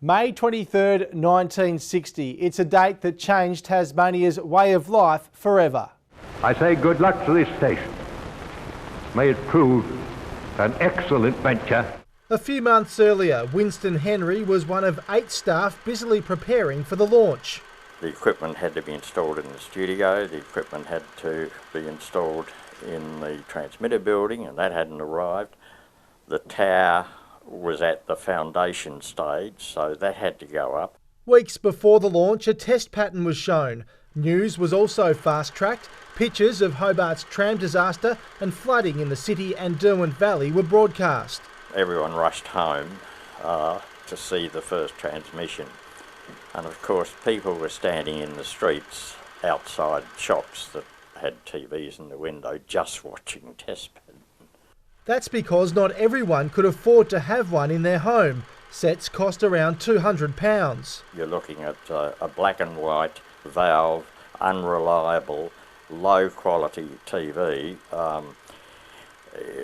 May 23rd, 1960. It's a date that changed Tasmania's way of life forever. I say good luck to this station. May it prove an excellent venture. A few months earlier, Winston Henry was one of 8 staff busily preparing for the launch. The equipment had to be installed in the studio, the equipment had to be installed in the transmitter building, and that hadn't arrived. The tower was at the foundation stage, so that had to go up. Weeks before the launch, a test pattern was shown. News was also fast-tracked. Pictures of Hobart's tram disaster and flooding in the city and Derwent Valley were broadcast. Everyone rushed home to see the first transmission. And of course, people were standing in the streets outside shops that had TVs in the window just watching test pattern. That's because not everyone could afford to have one in their home. Sets cost around £200. You're looking at a black and white, valve, unreliable, low quality TV.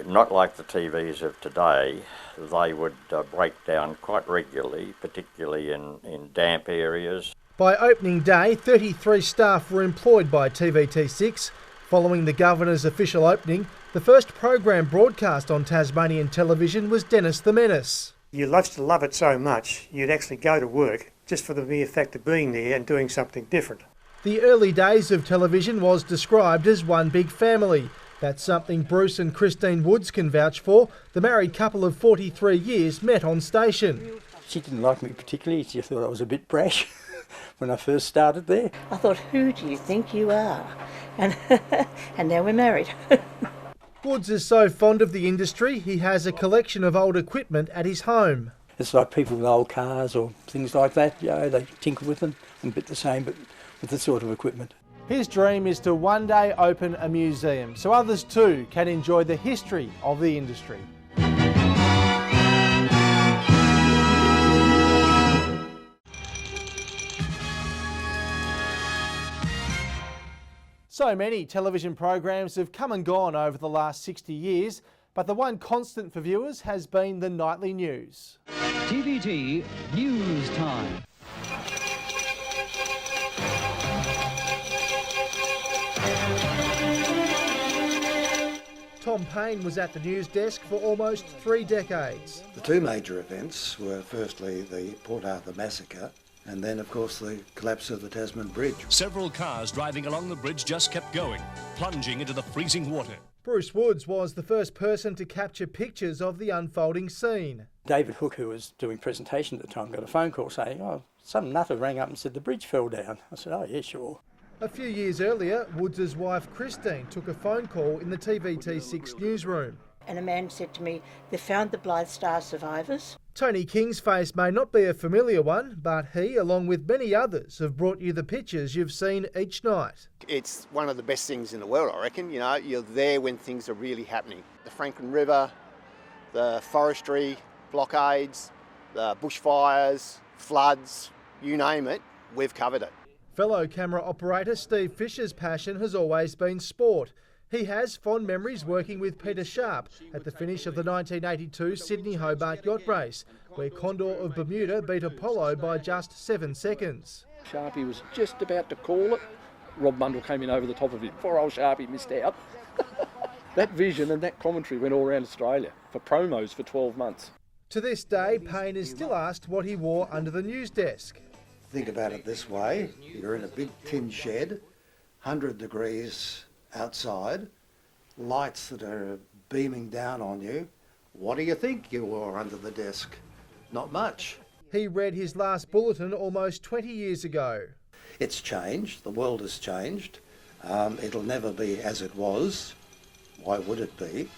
Not like the TVs of today. They would break down quite regularly, particularly in damp areas. By opening day, 33 staff were employed by TVT6. Following the Governor's official opening, the first program broadcast on Tasmanian television was Dennis the Menace. You used to love it so much, you'd actually go to work just for the mere fact of being there and doing something different. The early days of television was described as one big family. That's something Bruce and Christine Woods can vouch for. The married couple of 43 years met on station. She didn't like me particularly. She thought I was a bit brash when I first started there. I thought, who do you think you are? And now we're married. Woods is so fond of the industry, he has a collection of old equipment at his home. It's like people with old cars or things like that. You know, they tinker with them, and a bit the same, but with this sort of equipment. His dream is to one day open a museum so others too can enjoy the history of the industry. So many television programs have come and gone over the last 60 years, but the one constant for viewers has been the nightly news. TVT News Time. Tom Payne was at the news desk for almost 3 decades. The 2 major events were firstly the Port Arthur massacre and then of course the collapse of the Tasman Bridge. Several cars driving along the bridge just kept going, plunging into the freezing water. Bruce Woods was the first person to capture pictures of the unfolding scene. David Hook, who was doing presentation at the time, got a phone call saying, oh, some nutter rang up and said the bridge fell down. I said, oh yeah, sure. A few years earlier, Woods' wife Christine took a phone call in the TVT6 newsroom. And a man said to me, they found the Blythe Star survivors. Tony King's face may not be a familiar one, but he, along with many others, have brought you the pictures you've seen each night. It's one of the best things in the world, I reckon. You know, you're there when things are really happening. The Franklin River, the forestry, blockades, the bushfires, floods, you name it, we've covered it. Fellow camera operator Steve Fisher's passion has always been sport. He has fond memories working with Peter Sharp at the finish of the 1982 Sydney-Hobart yacht race, where Condor of Bermuda beat Apollo by just 7 seconds. Sharpie was just about to call it. Rob Mundell came in over the top of him. Poor old Sharpie missed out. That vision and that commentary went all around Australia for promos for 12 months. To this day, Payne is still asked what he wore under the news desk. Think about it this way, you're in a big tin shed, 100 degrees outside, lights that are beaming down on you. What do you think you wore under the desk? Not much. He read his last bulletin almost 20 years ago. It's changed, the world has changed. It'll never be as it was. Why would it be?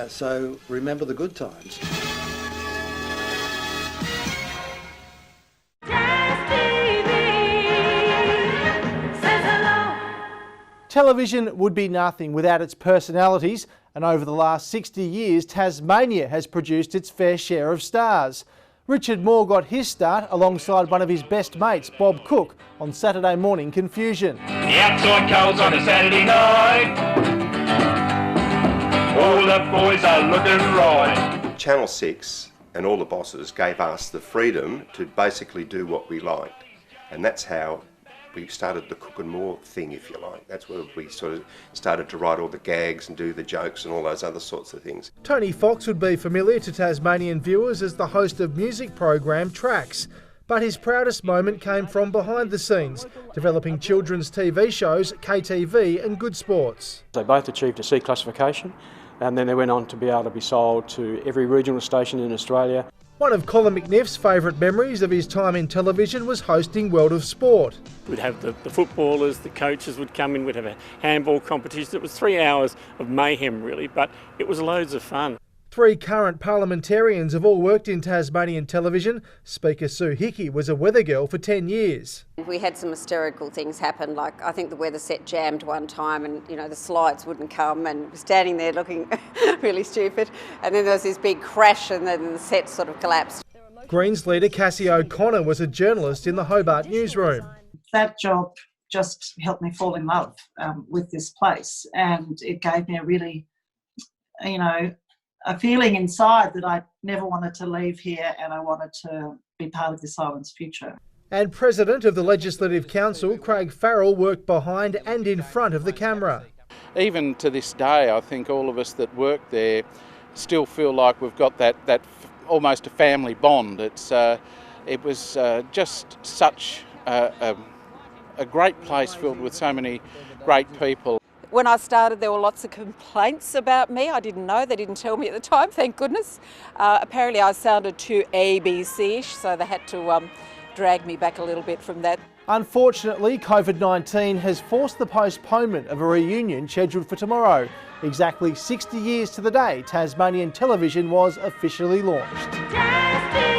So remember the good times. Television would be nothing without its personalities, and over the last 60 years, Tasmania has produced its fair share of stars. Richard Moore got his start alongside one of his best mates, Bob Cook, on Saturday Morning Confusion. The outside coals on a Saturday night. All the boys are looking right. Channel 6 and all the bosses gave us the freedom to basically do what we liked. And that's how we started the Cook and More thing, if you like. That's where we sort of started to write all the gags and do the jokes and all those other sorts of things. Tony Fox would be familiar to Tasmanian viewers as the host of music program Tracks. But his proudest moment came from behind the scenes, developing children's TV shows, KTV and Good Sports. They both achieved a C classification, and then they went on to be able to be sold to every regional station in Australia. One of Colin McNiff's favourite memories of his time in television was hosting World of Sport. We'd have the footballers, the coaches would come in, we'd have a handball competition. It was 3 hours of mayhem really, but it was loads of fun. 3 current parliamentarians have all worked in Tasmanian television. Speaker Sue Hickey was a weather girl for 10 years. We had some hysterical things happen, like I think the weather set jammed one time and, you know, the slides wouldn't come and we're standing there looking really stupid. And then there was this big crash and then the set sort of collapsed. Greens leader Cassie O'Connor was a journalist in the Hobart newsroom. That job just helped me fall in love with this place, and it gave me a really, you know, a feeling inside that I never wanted to leave here and I wanted to be part of this island's future. And President of the Legislative Council, Craig Farrell, worked behind and in front of the camera. Even to this day, I think all of us that work there still feel like we've got that almost a family bond. It was just such a great place filled with so many great people. When I started, there were lots of complaints about me. I didn't know, they didn't tell me at the time, thank goodness. Apparently I sounded too ABC-ish, so they had to drag me back a little bit from that. Unfortunately, COVID-19 has forced the postponement of a reunion scheduled for tomorrow. Exactly 60 years to the day Tasmanian Television was officially launched.